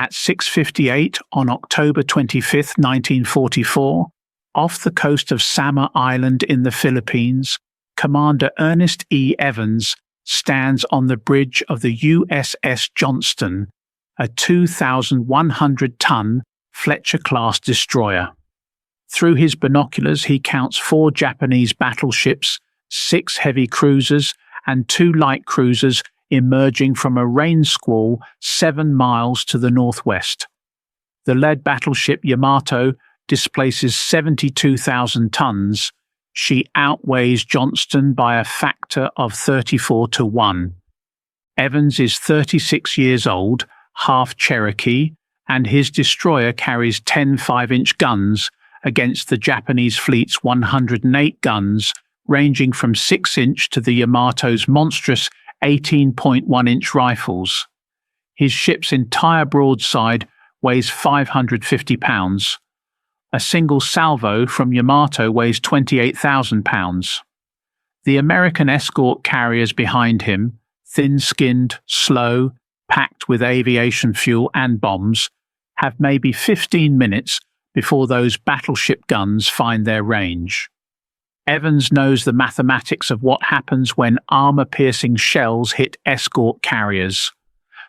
At 6:58 on October 25, 1944, off the coast of Samar Island in the Philippines, Commander Ernest E. Evans stands on the bridge of the USS Johnston, a 2,100-ton Fletcher-class destroyer. Through his binoculars, he counts 4 Japanese battleships, 6 heavy cruisers, and 2 light cruisers emerging from a rain squall 7 miles to the northwest. The lead battleship Yamato displaces 72,000 tons. She outweighs Johnston by a factor of 34 to 1. Evans is 36 years old, half-Cherokee, and his destroyer carries 10 5-inch guns against the Japanese fleet's 108 guns, ranging from 6-inch to the Yamato's monstrous 18.1-inch rifles. His ship's entire broadside weighs 550 pounds. A single salvo from Yamato weighs 28,000 pounds. The American escort carriers behind him, thin-skinned, slow, packed with aviation fuel and bombs, have maybe 15 minutes before those battleship guns find their range. Evans knows the mathematics of what happens when armor-piercing shells hit escort carriers.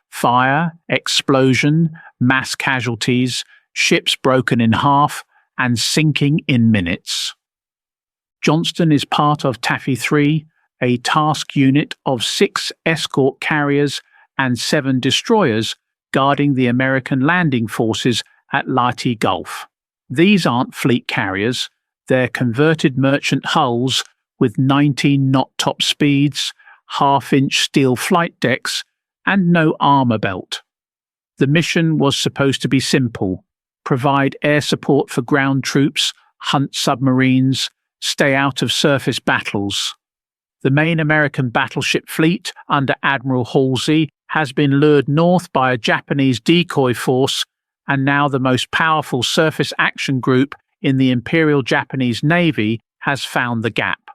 Fire, explosion, mass casualties, ships broken in half, and sinking in minutes. Johnston is part of Taffy 3, a task unit of 6 escort carriers and 7 destroyers guarding the American landing forces at Leyte Gulf. These aren't fleet carriers. They're converted merchant hulls with 19-knot top speeds, half-inch steel flight decks, and no armor belt. The mission was supposed to be simple: provide air support for ground troops, hunt submarines, stay out of surface battles. The main American battleship fleet under Admiral Halsey has been lured north by a Japanese decoy force, and now the most powerful surface action group in the Imperial Japanese Navy has found the gap.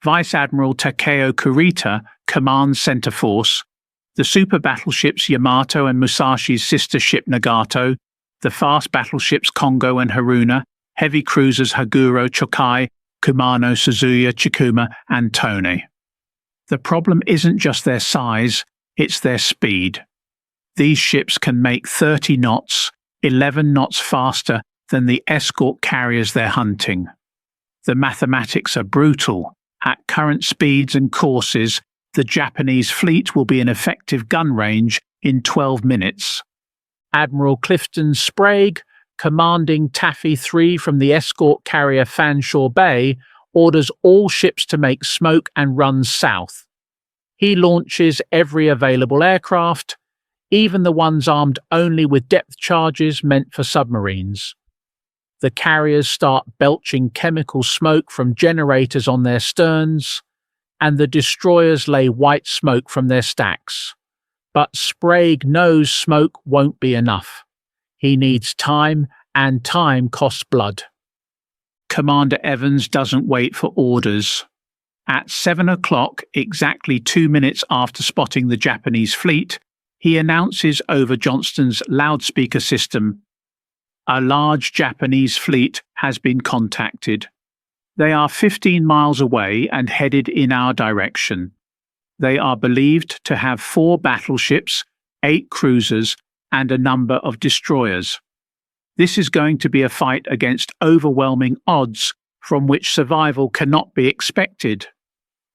Vice Admiral Takeo Kurita commands Center Force, the super battleships Yamato and Musashi's sister ship Nagato, the fast battleships Kongo and Haruna, heavy cruisers Haguro, Chokai, Kumano, Suzuya, Chikuma, and Tone. The problem isn't just their size, it's their speed. These ships can make 30 knots, 11 knots faster than the escort carriers they're hunting. The mathematics are brutal. At current speeds and courses, the Japanese fleet will be in effective gun range in 12 minutes. Admiral Clifton Sprague, commanding Taffy 3 from the escort carrier Fanshawe Bay, orders all ships to make smoke and run south. He launches every available aircraft, even the ones armed only with depth charges meant for submarines. The carriers start belching chemical smoke from generators on their sterns, and the destroyers lay white smoke from their stacks. But Sprague knows smoke won't be enough. He needs time, and time costs blood. Commander Evans doesn't wait for orders. At 7 o'clock, exactly 2 minutes after spotting the Japanese fleet, he announces over Johnston's loudspeaker system, "A large Japanese fleet has been contacted. They are 15 miles away and headed in our direction. They are believed to have 4 battleships, 8 cruisers, and a number of destroyers. This is going to be a fight against overwhelming odds from which survival cannot be expected.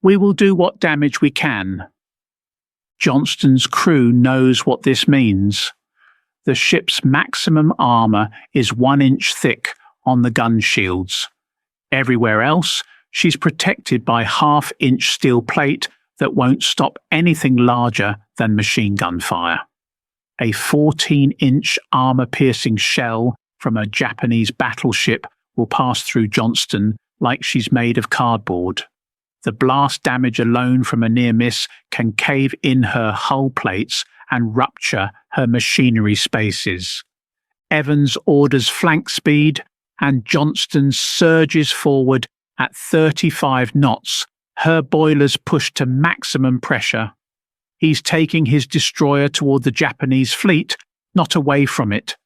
We will do what damage we can." Johnston's crew knows what this means. The ship's maximum armor is 1 inch thick on the gun shields. Everywhere else, she's protected by half-inch steel plate that won't stop anything larger than machine gun fire. A 14-inch armor-piercing shell from a Japanese battleship will pass through Johnston like she's made of cardboard. The blast damage alone from a near miss can cave in her hull plates and rupture her machinery spaces. Evans orders flank speed, and Johnston surges forward at 35 knots, her boilers pushed to maximum pressure. He's taking his destroyer toward the Japanese fleet, not away from it.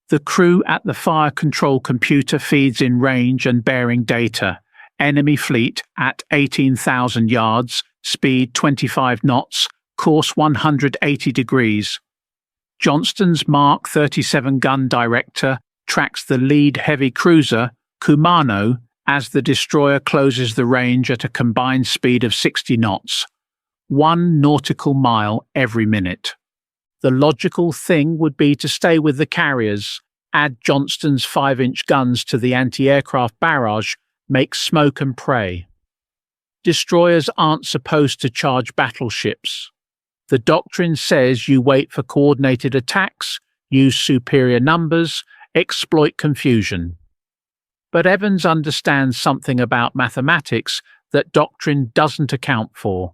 The crew at the fire control computer feeds in range and bearing data. Enemy fleet at 18,000 yards, speed 25 knots, course 180 degrees. Johnston's Mark 37 gun director tracks the lead heavy cruiser, Kumano, as the destroyer closes the range at a combined speed of 60 knots, 1 nautical mile every minute. The logical thing would be to stay with the carriers, add Johnston's 5-inch guns to the anti-aircraft barrage, make smoke and pray. Destroyers aren't supposed to charge battleships. The doctrine says you wait for coordinated attacks, use superior numbers, exploit confusion. But Evans understands something about mathematics that doctrine doesn't account for.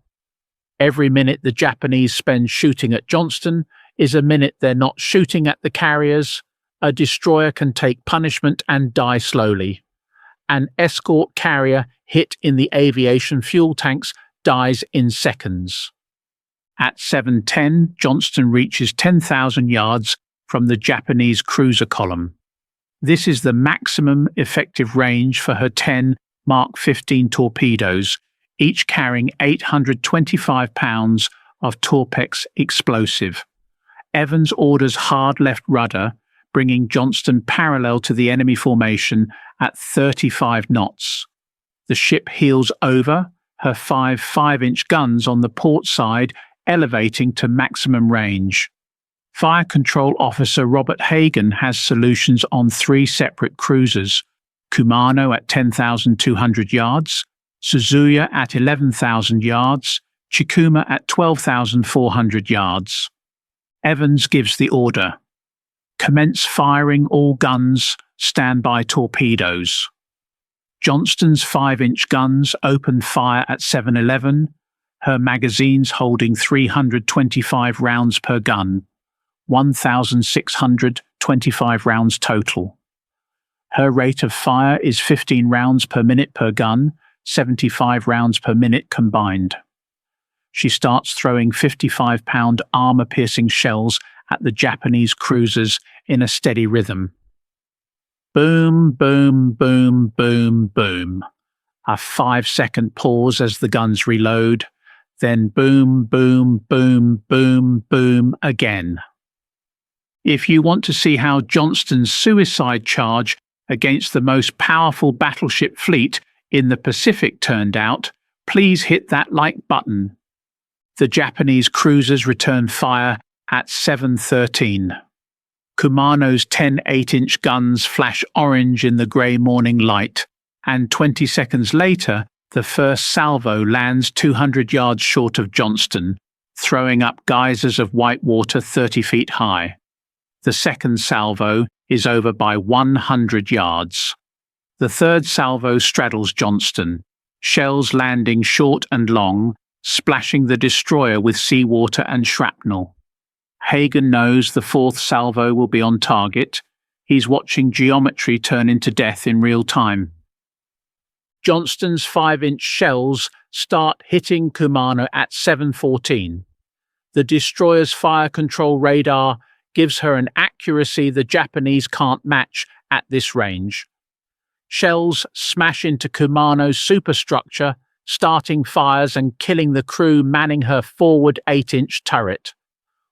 Every minute the Japanese spend shooting at Johnston is a minute they're not shooting at the carriers. A destroyer can take punishment and die slowly. An escort carrier hit in the aviation fuel tanks dies in seconds. At 7:10, Johnston reaches 10,000 yards from the Japanese cruiser column. This is the maximum effective range for her 10 Mark 15 torpedoes, each carrying 825 pounds of Torpex explosive. Evans orders hard left rudder, bringing Johnston parallel to the enemy formation at 35 knots. The ship heels over, her 5-inch guns on the port side elevating to maximum range. Fire Control Officer Robert Hagan has solutions on 3 separate cruisers, Kumano at 10,200 yards, Suzuya at 11,000 yards, Chikuma at 12,400 yards. Evans gives the order. Commence firing all guns, standby torpedoes. Johnston's 5-inch guns opened fire at 7:11, her magazines holding 325 rounds per gun, 1,625 rounds total. Her rate of fire is 15 rounds per minute per gun, 75 rounds per minute combined. She starts throwing 55-pound armor-piercing shells at the Japanese cruisers in a steady rhythm. Boom, boom, boom, boom, boom. A 5-second pause as the guns reload, then boom, boom, boom, boom, boom again. If you want to see how Johnston's suicide charge against the most powerful battleship fleet in the Pacific turned out, please hit that like button. The Japanese cruisers return fire at 7:13. Kumano's 10 8-inch guns flash orange in the grey morning light, and 20 seconds later, the first salvo lands 200 yards short of Johnston, throwing up geysers of white water 30 feet high. The second salvo is over by 100 yards. The third salvo straddles Johnston, shells landing short and long, splashing the destroyer with seawater and shrapnel. Hagan knows the fourth salvo will be on target. He's watching geometry turn into death in real time. Johnston's 5-inch shells start hitting Kumano at 7:14. The destroyer's fire control radar gives her an accuracy the Japanese can't match at this range. Shells smash into Kumano's superstructure, starting fires and killing the crew manning her forward 8-inch turret.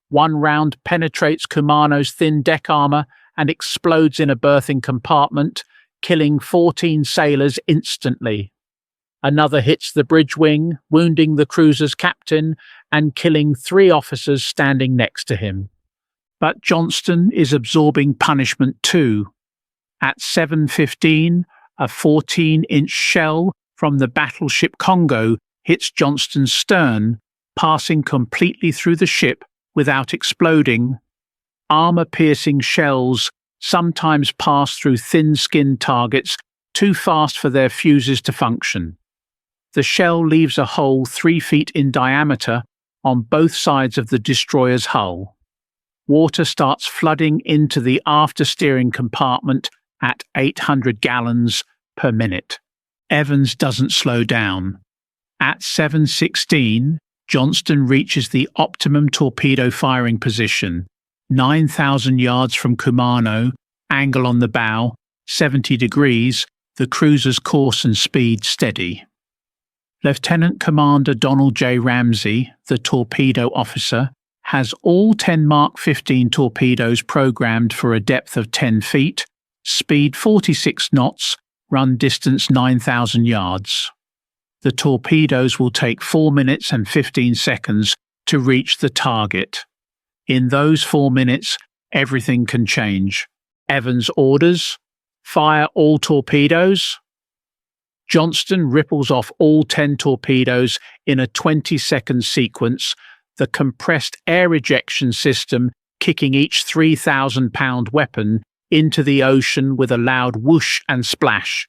One round penetrates Kumano's thin deck armor and explodes in a berthing compartment, killing 14 sailors instantly. Another hits the bridge wing, wounding the cruiser's captain and killing 3 officers standing next to him. But Johnston is absorbing punishment too. At 7:15, a 14-inch shell from the battleship Congo hits Johnston's stern, passing completely through the ship without exploding. Armor-piercing shells sometimes pass through thin-skinned targets too fast for their fuses to function. The shell leaves a hole 3 feet in diameter on both sides of the destroyer's hull. Water starts flooding into the after-steering compartment at 800 gallons per minute. Evans doesn't slow down. At 7:16, Johnston reaches the optimum torpedo firing position, 9,000 yards from Kumano, angle on the bow, 70 degrees, the cruiser's course and speed steady. Lieutenant Commander Donald J. Ramsey, the torpedo officer, has all 10 Mark 15 torpedoes programmed for a depth of 10 feet, speed 46 knots, run distance 9,000 yards. The torpedoes will take 4 minutes and 15 seconds to reach the target. In those 4 minutes, everything can change. Evans orders, fire all torpedoes. Johnston ripples off all 10 torpedoes in a 20-second sequence, the compressed air ejection system kicking each 3,000-pound weapon into the ocean with a loud whoosh and splash.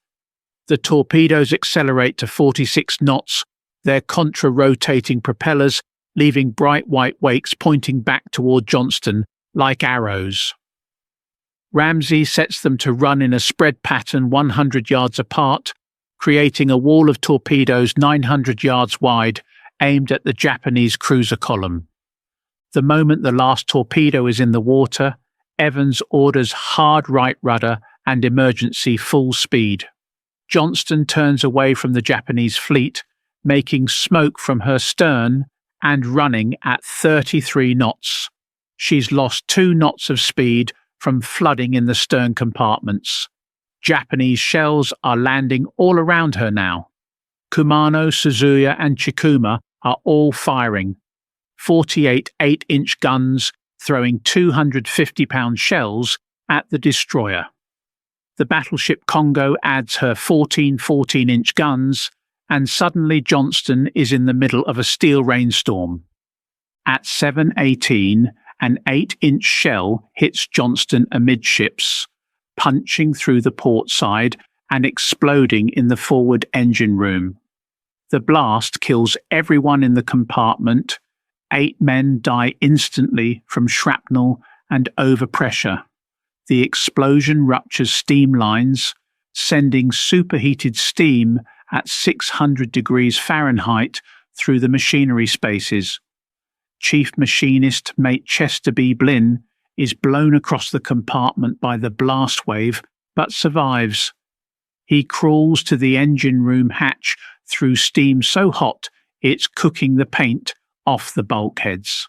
The torpedoes accelerate to 46 knots, their contra-rotating propellers leaving bright white wakes pointing back toward Johnston like arrows. Ramsey sets them to run in a spread pattern 100 yards apart, creating a wall of torpedoes 900 yards wide, aimed at the Japanese cruiser column. The moment the last torpedo is in the water, Evans orders hard right rudder and emergency full speed. Johnston turns away from the Japanese fleet, making smoke from her stern and running at 33 knots. She's lost 2 knots of speed from flooding in the stern compartments. Japanese shells are landing all around her now. Kumano, Suzuya and Chikuma are all firing. 48 8-inch guns throwing 250-pound shells at the destroyer. The battleship Congo adds her 14 14-inch guns, and suddenly Johnston is in the middle of a steel rainstorm. At 7:18, an 8-inch shell hits Johnston amidships, punching through the port side and exploding in the forward engine room. The blast kills everyone in the compartment. 8 men die instantly from shrapnel and overpressure. The explosion ruptures steam lines, sending superheated steam at 600 degrees Fahrenheit through the machinery spaces. Chief Machinist Mate Chester B. Blinn is blown across the compartment by the blast wave, but survives. He crawls to the engine room hatch through steam so hot it's cooking the paint off the bulkheads.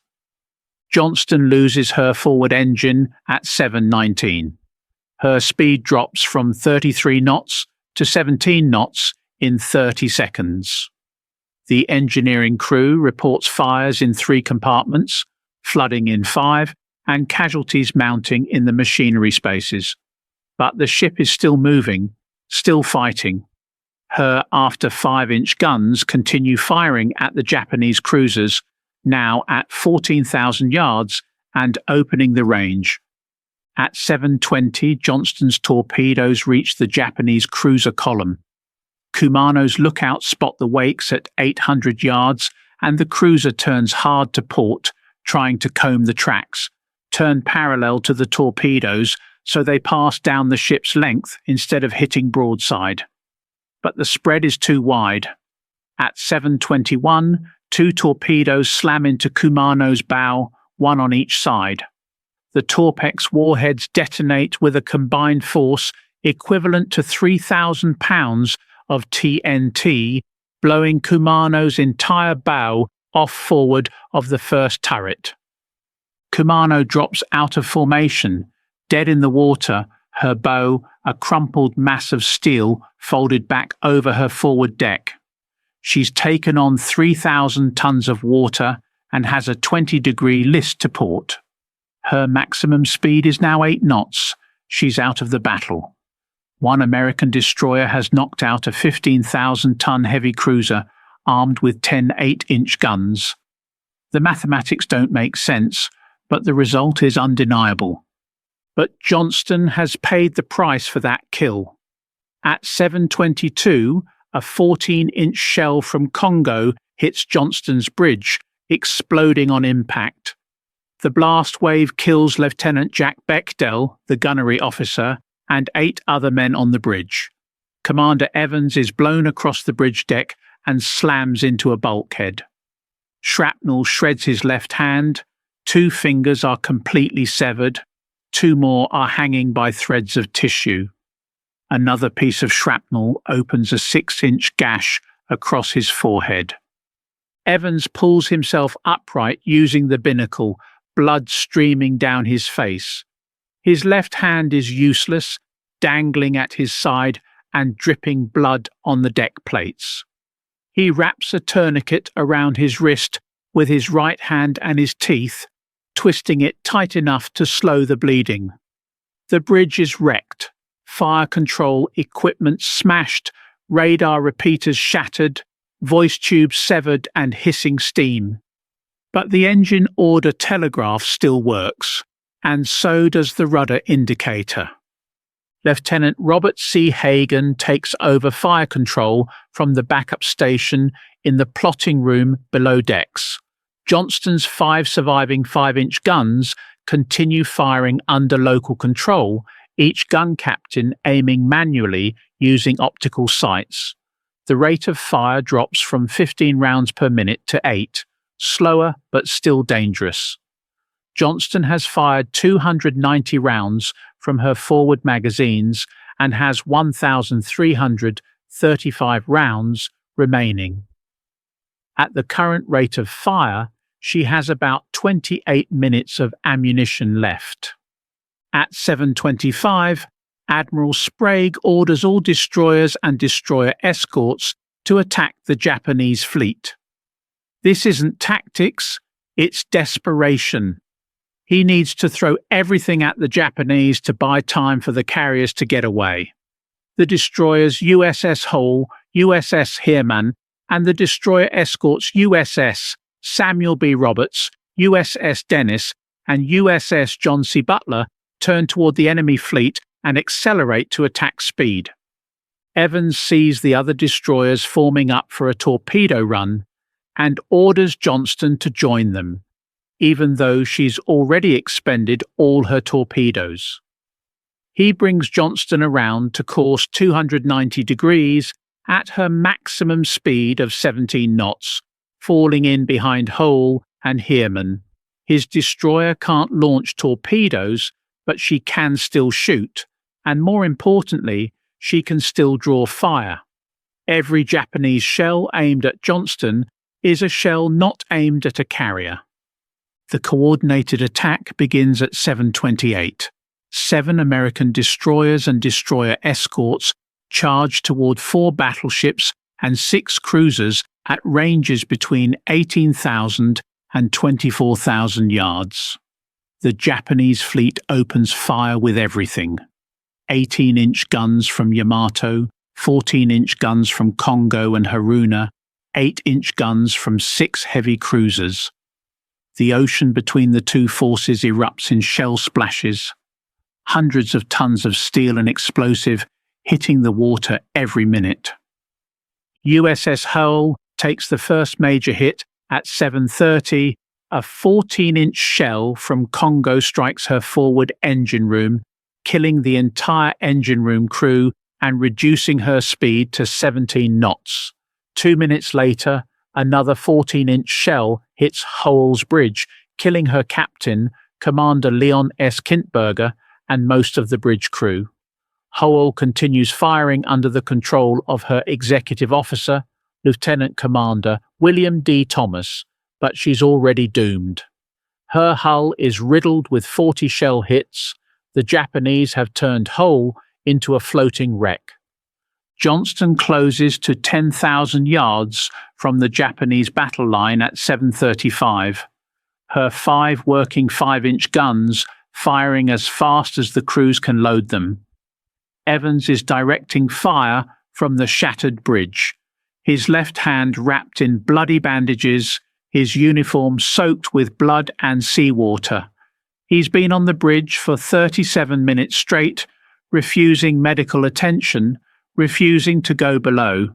Johnston loses her forward engine at 7:19. Her speed drops from 33 knots to 17 knots in 30 seconds. The engineering crew reports fires in 3 compartments, flooding in 5, and casualties mounting in the machinery spaces. But the ship is still moving, still fighting. Her after 5-inch guns continue firing at the Japanese cruisers, now at 14,000 yards and opening the range. At 7:20, Johnston's torpedoes reach the Japanese cruiser column. Kumano's lookouts spot the wakes at 800 yards, and the cruiser turns hard to port, trying to comb the tracks, turn parallel to the torpedoes so they pass down the ship's length instead of hitting broadside. But the spread is too wide. At 7:21, 2 torpedoes slam into Kumano's bow, 1 on each side. The Torpex warheads detonate with a combined force equivalent to 3,000 pounds of TNT, blowing Kumano's entire bow off forward of the first turret. Kumano drops out of formation, dead in the water, her bow a crumpled mass of steel folded back over her forward deck. She's taken on 3,000 tons of water and has a 20-degree list to port. Her maximum speed is now 8 knots. She's out of the battle. 1 American destroyer has knocked out a 15,000-ton heavy cruiser armed with 10 8-inch guns. The mathematics don't make sense, but the result is undeniable. But Johnston has paid the price for that kill. At 7:22, a 14-inch shell from Congo hits Johnston's bridge, exploding on impact. The blast wave kills Lieutenant Jack Bechdel, the gunnery officer, and 8 other men on the bridge. Commander Evans is blown across the bridge deck and slams into a bulkhead. Shrapnel shreds his left hand. 2 fingers are completely severed, 2 more are hanging by threads of tissue. Another piece of shrapnel opens a 6-inch gash across his forehead. Evans pulls himself upright using the binnacle, blood streaming down his face. His left hand is useless, dangling at his side and dripping blood on the deck plates. He wraps a tourniquet around his wrist with his right hand and his teeth, twisting it tight enough to slow the bleeding. The bridge is wrecked, fire control equipment smashed, radar repeaters shattered, voice tubes severed and hissing steam. But the engine order telegraph still works, and so does the rudder indicator. Lieutenant Robert C. Hagen takes over fire control from the backup station in the plotting room below decks. Johnston's 5 surviving 5-inch guns continue firing under local control, each gun captain aiming manually using optical sights. The rate of fire drops from 15 rounds per minute to 8, slower but still dangerous. Johnston has fired 290 rounds from her forward magazines and has 1,335 rounds remaining. At the current rate of fire, she has about 28 minutes of ammunition left. At 7:25, Admiral Sprague orders all destroyers and destroyer escorts to attack the Japanese fleet. This isn't tactics, it's desperation. He needs to throw everything at the Japanese to buy time for the carriers to get away. The destroyers USS Hull, USS Heermann, and the destroyer escorts USS Samuel B. Roberts, USS Dennis, and USS John C. Butler turn toward the enemy fleet and accelerate to attack speed. Evans sees the other destroyers forming up for a torpedo run and orders Johnston to join them, even though she's already expended all her torpedoes. He brings Johnston around to course 290 degrees at her maximum speed of 17 knots, falling in behind Hull and Heermann. His destroyer can't launch torpedoes, but she can still shoot, and more importantly, she can still draw fire. Every Japanese shell aimed at Johnston is a shell not aimed at a carrier. The coordinated attack begins at 7:28. 7 American destroyers and destroyer escorts charge toward 4 battleships and 6 cruisers at ranges between 18,000 and 24,000 yards. The Japanese fleet opens fire with everything. 18-inch guns from Yamato, 14-inch guns from Kongo and Haruna, 8-inch guns from 6 heavy cruisers. The ocean between the two forces erupts in shell splashes. Hundreds of tons of steel and explosive hitting the water every minute. USS Hull takes the first major hit at 7:30. A 14-inch shell from Kongo strikes her forward engine room, killing the entire engine room crew and reducing her speed to 17 knots. 2 minutes later, another 14-inch shell hits Hull's bridge, killing her captain, Commander Leon S. Kintberger, and most of the bridge crew. Hull continues firing under the control of her executive officer, Lieutenant Commander William D. Thomas, but she's already doomed. Her hull is riddled with 40 shell hits. The Japanese have turned Hull into a floating wreck. Johnston closes to 10,000 yards from the Japanese battle line at 7:35. Her 5 working 5-inch guns firing as fast as the crews can load them. Evans is directing fire from the shattered bridge, his left hand wrapped in bloody bandages, his uniform soaked with blood and seawater. He's been on the bridge for 37 minutes straight, refusing medical attention, refusing to go below.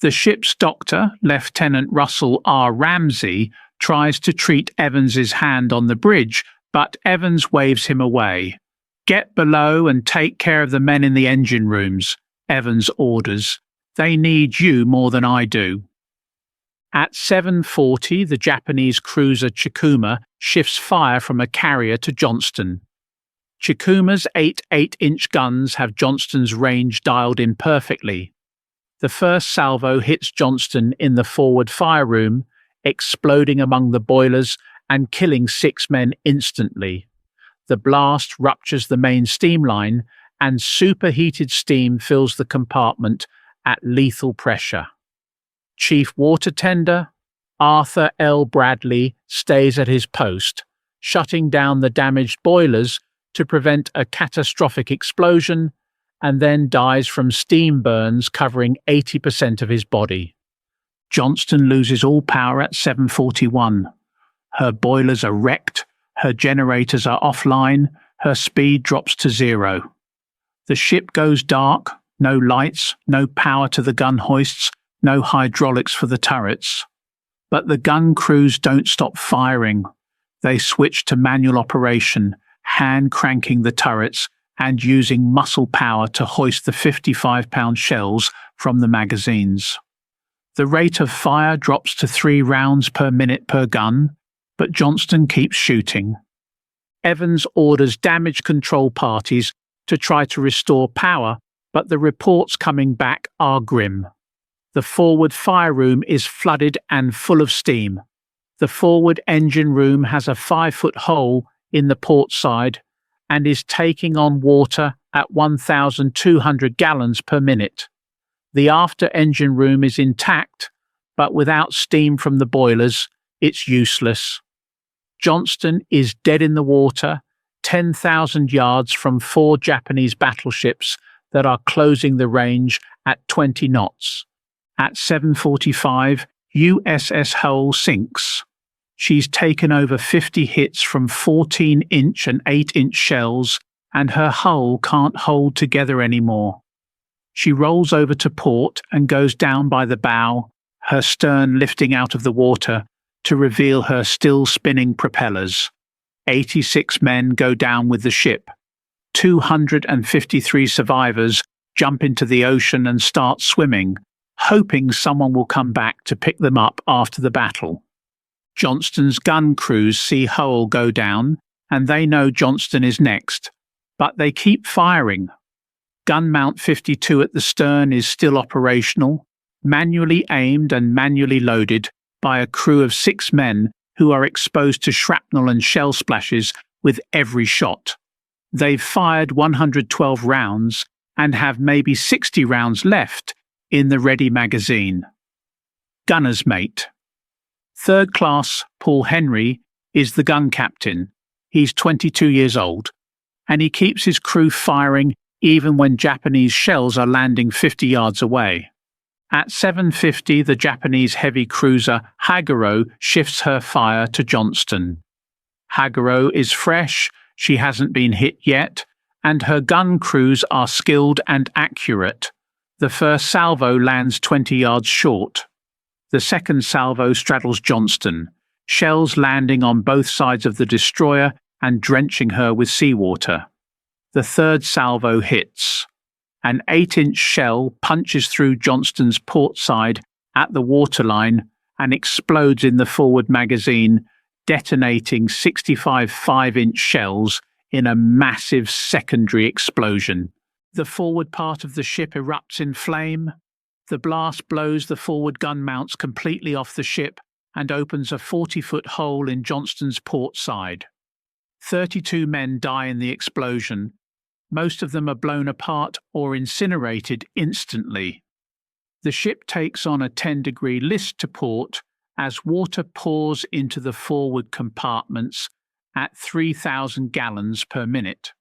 The ship's doctor, Lieutenant Russell R. Ramsey, tries to treat Evans's hand on the bridge, but Evans waves him away. "Get below and take care of the men in the engine rooms," Evans orders. "They need you more than I do." At 7:40, the Japanese cruiser Chikuma shifts fire from a carrier to Johnston. Chikuma's 8.8-inch guns have Johnston's range dialed in perfectly. The first salvo hits Johnston in the forward fire room, exploding among the boilers and killing 6 men instantly. The blast ruptures the main steam line, and superheated steam fills the compartment at lethal pressure. Chief Water Tender Arthur L. Bradley stays at his post, shutting down the damaged boilers to prevent a catastrophic explosion, and then dies from steam burns covering 80% of his body. Johnston loses all power at 7:41. Her boilers are wrecked, her generators are offline, her speed drops to 0. The ship goes dark, no lights, no power to the gun hoists, no hydraulics for the turrets. But the gun crews don't stop firing. They switch to manual operation, hand cranking the turrets and using muscle power to hoist the 55-pound shells from the magazines. The rate of fire drops to 3 rounds per minute per gun, but Johnston keeps shooting. Evans orders damage control parties to try to restore power, but the reports coming back are grim. The forward fire room is flooded and full of steam. The forward engine room has a 5-foot hole in the port side and is taking on water at 1,200 gallons per minute. The after engine room is intact, but without steam from the boilers, it's useless. Johnston is dead in the water, 10,000 yards from 4 Japanese battleships that are closing the range at 20 knots. At 7:45, USS Hull sinks. She's taken over 50 hits from 14-inch and 8-inch shells, and her hull can't hold together anymore. She rolls over to port and goes down by the bow, her stern lifting out of the water to reveal her still spinning propellers. 86 men go down with the ship. 253 survivors jump into the ocean and start swimming, hoping someone will come back to pick them up after the battle. Johnston's gun crews see Hull go down, and they know Johnston is next, but they keep firing. Gun mount 52 at the stern is still operational, manually aimed and manually loaded by a crew of 6 men who are exposed to shrapnel and shell splashes with every shot. They've fired 112 rounds and have maybe 60 rounds left in the ready magazine. Gunner's mate. Third class Paul Henry is the gun captain. He's 22 years old, and he keeps his crew firing even when Japanese shells are landing 50 yards away. At 7:50, the Japanese heavy cruiser Haguro shifts her fire to Johnston. Haguro is fresh, she hasn't been hit yet, and her gun crews are skilled and accurate. The first salvo lands 20 yards short. The second salvo straddles Johnston, shells landing on both sides of the destroyer and drenching her with seawater. The third salvo hits. An 8-inch shell punches through Johnston's port side at the waterline and explodes in the forward magazine, detonating 65 5-inch shells in a massive secondary explosion. The forward part of the ship erupts in flame. The blast blows the forward gun mounts completely off the ship and opens a 40-foot hole in Johnston's port side. 32 men die in the explosion. Most of them are blown apart or incinerated instantly. The ship takes on a 10-degree list to port as water pours into the forward compartments at 3,000 gallons per minute.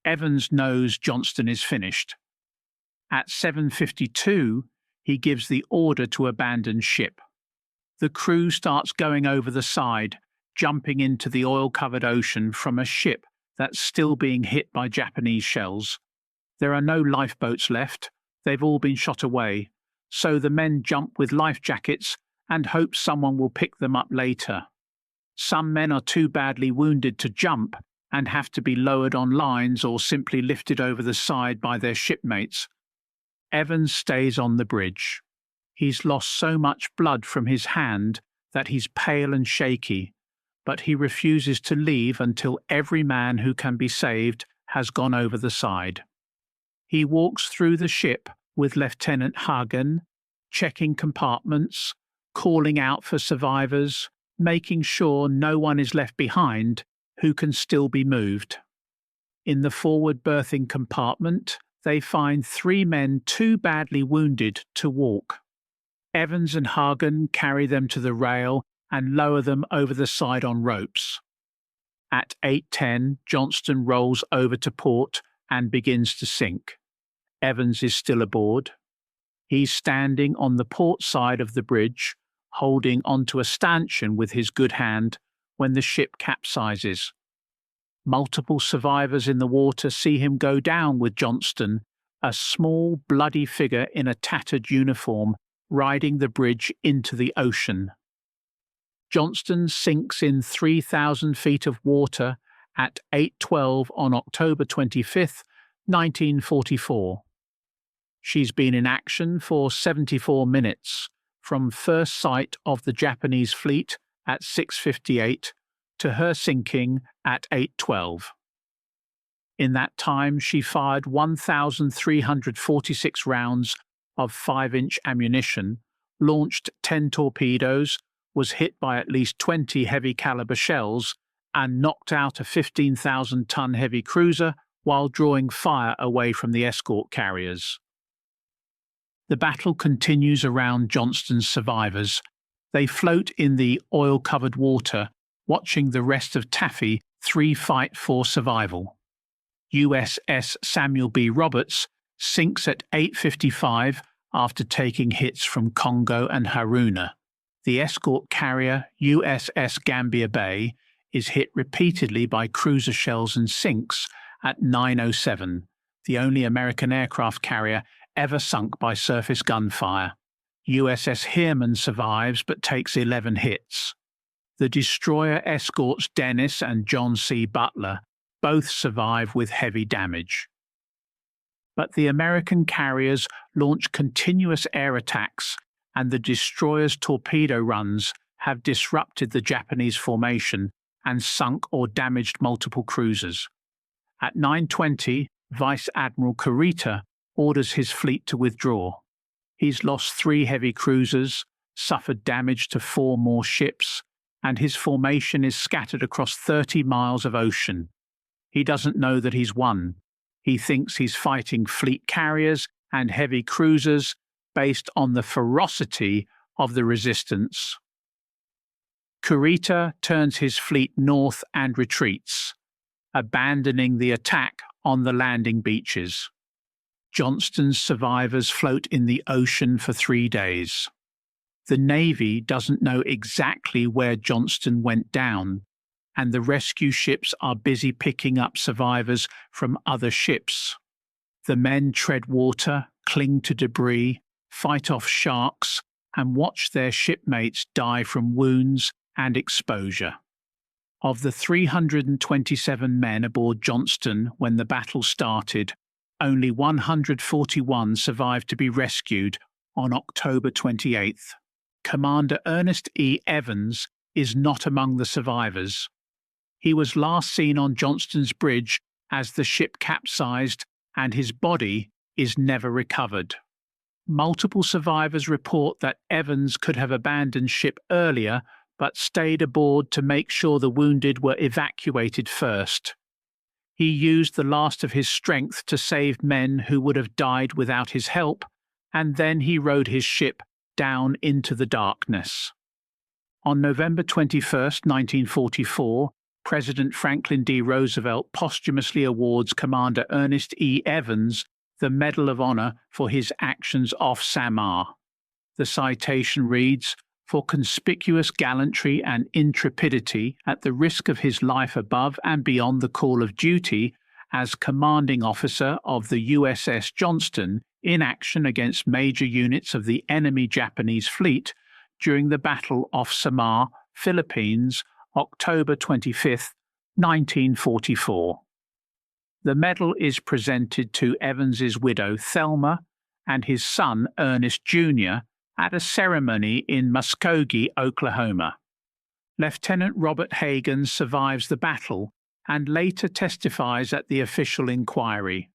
Evans knows Johnston is finished. At 7:52, he gives the order to abandon ship. The crew starts going over the side, jumping into the oil-covered ocean from a ship that's still being hit by Japanese shells. There are no lifeboats left, they've all been shot away, so the men jump with life jackets and hope someone will pick them up later. Some men are too badly wounded to jump and have to be lowered on lines or simply lifted over the side by their shipmates. Evans stays on the bridge. He's lost so much blood from his hand that he's pale and shaky, but he refuses to leave until every man who can be saved has gone over the side. He walks through the ship with Lieutenant Hagen, checking compartments, calling out for survivors, making sure no one is left behind who can still be moved. In the forward berthing compartment, they find 3 men too badly wounded to walk. Evans and Hagen carry them to the rail and lower them over the side on ropes. At 8:10, Johnston rolls over to port and begins to sink. Evans is still aboard. He's standing on the port side of the bridge, holding onto a stanchion with his good hand when the ship capsizes. Multiple survivors in the water see him go down with Johnston, a small, bloody figure in a tattered uniform, riding the bridge into the ocean. Johnston sinks in 3,000 feet of water at 8:12 on October 25, 1944. She's been in action for 74 minutes, from first sight of the Japanese fleet at 6:58 to her sinking at 8:12. In that time, she fired 1,346 rounds of 5-inch ammunition, launched 10 torpedoes, was hit by at least 20 heavy-caliber shells, and knocked out a 15,000-ton heavy cruiser while drawing fire away from the escort carriers. The battle continues around Johnston's survivors. They float in the oil-covered water, watching the rest of Taffy 3 fight for survival. USS Samuel B. Roberts sinks at 8:55 after taking hits from Congo and Haruna. The escort carrier USS Gambia Bay is hit repeatedly by cruiser shells and sinks at 9:07, the only American aircraft carrier ever sunk by surface gunfire. USS Heermann survives but takes 11 hits. The destroyer escorts Dennis and John C. Butler. Both survive with heavy damage. But the American carriers launch continuous air attacks, and the destroyer's torpedo runs have disrupted the Japanese formation and sunk or damaged multiple cruisers. At 9:20, Vice Admiral Kurita orders his fleet to withdraw. He's lost 3 heavy cruisers, suffered damage to 4 more ships, and his formation is scattered across 30 miles of ocean. He doesn't know that he's won. He thinks he's fighting fleet carriers and heavy cruisers based on the ferocity of the resistance. Kurita turns his fleet north and retreats, abandoning the attack on the landing beaches. Johnston's survivors float in the ocean for 3 days. The Navy doesn't know exactly where Johnston went down, and the rescue ships are busy picking up survivors from other ships. The men tread water, cling to debris, fight off sharks, and watch their shipmates die from wounds and exposure. Of the 327 men aboard Johnston when the battle started, only 141 survived to be rescued on October 28th. Commander Ernest E. Evans is not among the survivors. He was last seen on Johnston's bridge as the ship capsized, and his body is never recovered. Multiple survivors report that Evans could have abandoned ship earlier but stayed aboard to make sure the wounded were evacuated first. He used the last of his strength to save men who would have died without his help, and then he rowed his ship down into the darkness. On November 21, 1944, President Franklin D. Roosevelt posthumously awards Commander Ernest E. Evans the Medal of Honor for his actions off Samar. The citation reads, "For conspicuous gallantry and intrepidity at the risk of his life above and beyond the call of duty as commanding officer of the USS Johnston in action against major units of the enemy Japanese fleet during the Battle off Samar, Philippines, October 25, 1944. The medal is presented to Evans's widow Thelma and his son Ernest Jr., at a ceremony in Muskogee, Oklahoma. Lieutenant Robert Hagan survives the battle and later testifies at the official inquiry.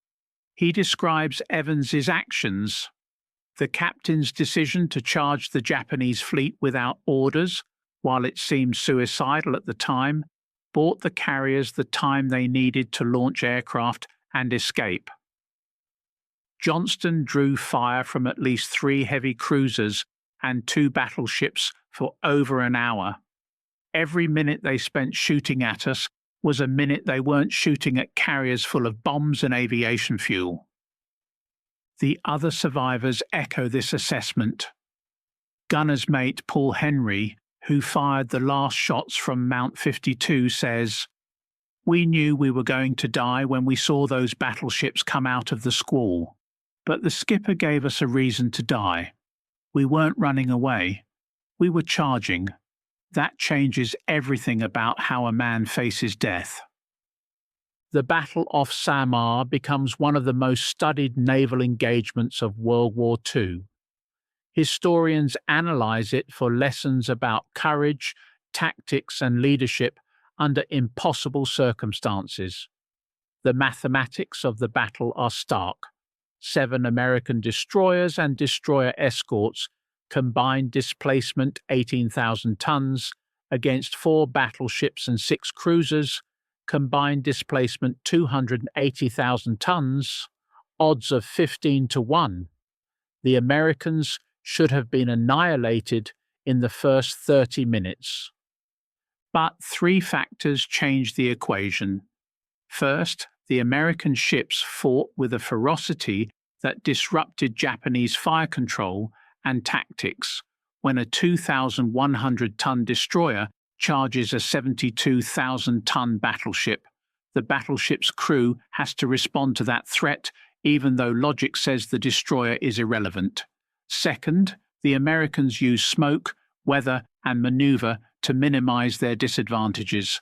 He describes Evans's actions: the captain's decision to charge the Japanese fleet without orders, while it seemed suicidal at the time, bought the carriers the time they needed to launch aircraft and escape. Johnston drew fire from at least 3 heavy cruisers and 2 battleships for over an hour. Every minute they spent shooting at us was a minute they weren't shooting at carriers full of bombs and aviation fuel. The other survivors echo this assessment. Gunner's mate Paul Henry, who fired the last shots from Mount 52, says, "We knew we were going to die when we saw those battleships come out of the squall, but the skipper gave us a reason to die. We weren't running away. We were charging. That changes everything about how a man faces death." The Battle off Samar becomes one of the most studied naval engagements of World War II. Historians analyze it for lessons about courage, tactics, and leadership under impossible circumstances. The mathematics of the battle are stark. 7 American destroyers and destroyer escorts, combined displacement 18,000 tons, against 4 battleships and 6 cruisers, combined displacement 280,000 tons, odds of 15 to 1. The Americans should have been annihilated in the first 30 minutes. But 3 factors changed the equation. First, the American ships fought with a ferocity that disrupted Japanese fire control and tactics when a 2,100-ton destroyer charges a 72,000-ton battleship. The battleship's crew has to respond to that threat, even though logic says the destroyer is irrelevant. Second, the Americans use smoke, weather, and maneuver to minimize their disadvantages.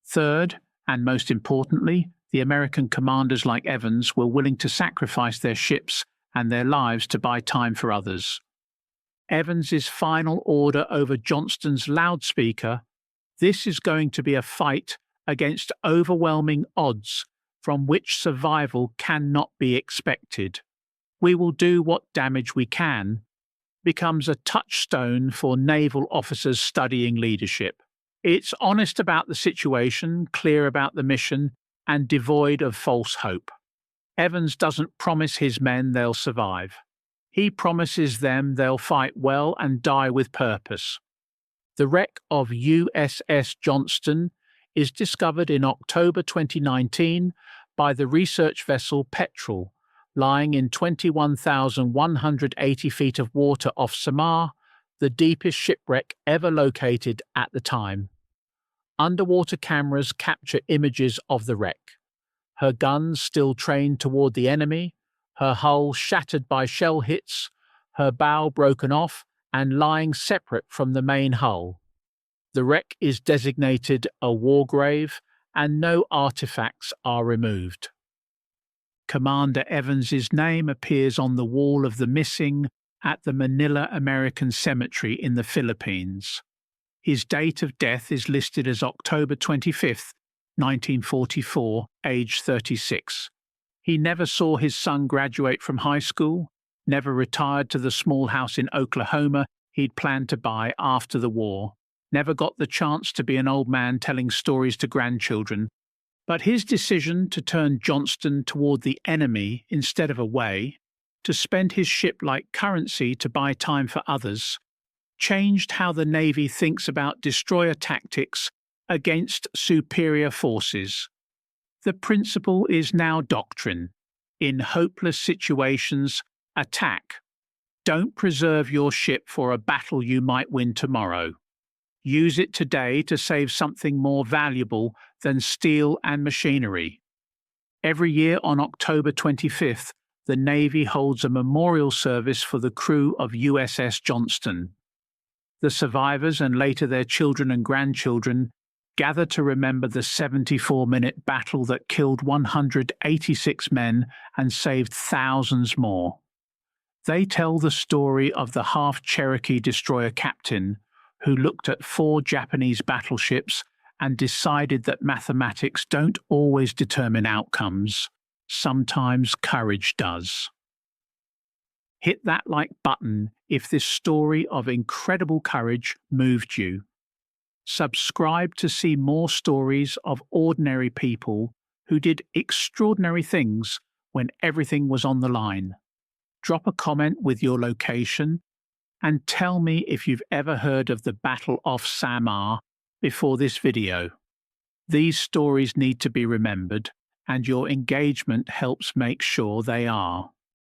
Third, and most importantly, the American commanders like Evans were willing to sacrifice their ships and their lives to buy time for others. Evans's final order over Johnston's loudspeaker: "This is going to be a fight against overwhelming odds from which survival cannot be expected. We will do what damage we can," becomes a touchstone for naval officers studying leadership. It's honest about the situation, clear about the mission, and devoid of false hope. Evans doesn't promise his men they'll survive. He promises them they'll fight well and die with purpose. The wreck of USS Johnston is discovered in October 2019 by the research vessel Petrel, lying in 21,180 feet of water off Samar, the deepest shipwreck ever located at the time. Underwater cameras capture images of the wreck. Her guns still trained toward the enemy, her hull shattered by shell hits, her bow broken off and lying separate from the main hull. The wreck is designated a war grave and no artifacts are removed. Commander Evans's name appears on the wall of the missing at the Manila American Cemetery in the Philippines. His date of death is listed as October 25, 1944, age 36. He never saw his son graduate from high school, never retired to the small house in Oklahoma he'd planned to buy after the war, never got the chance to be an old man telling stories to grandchildren. But his decision to turn Johnston toward the enemy instead of away, to spend his ship like currency to buy time for others, changed how the Navy thinks about destroyer tactics against superior forces. The principle is now doctrine. In hopeless situations, attack. Don't preserve your ship for a battle you might win tomorrow. Use it today to save something more valuable than steel and machinery. Every year on October 25th, the Navy holds a memorial service for the crew of USS Johnston. The survivors and later their children and grandchildren gather to remember the 74-minute battle that killed 186 men and saved thousands more. They tell the story of the half-Cherokee destroyer captain who looked at 4 Japanese battleships and decided that mathematics don't always determine outcomes. Sometimes courage does. Hit that like button if this story of incredible courage moved you. Subscribe to see more stories of ordinary people who did extraordinary things when everything was on the line. Drop a comment with your location and tell me if you've ever heard of the Battle off Samar before this video. These stories need to be remembered, and your engagement helps make sure they are.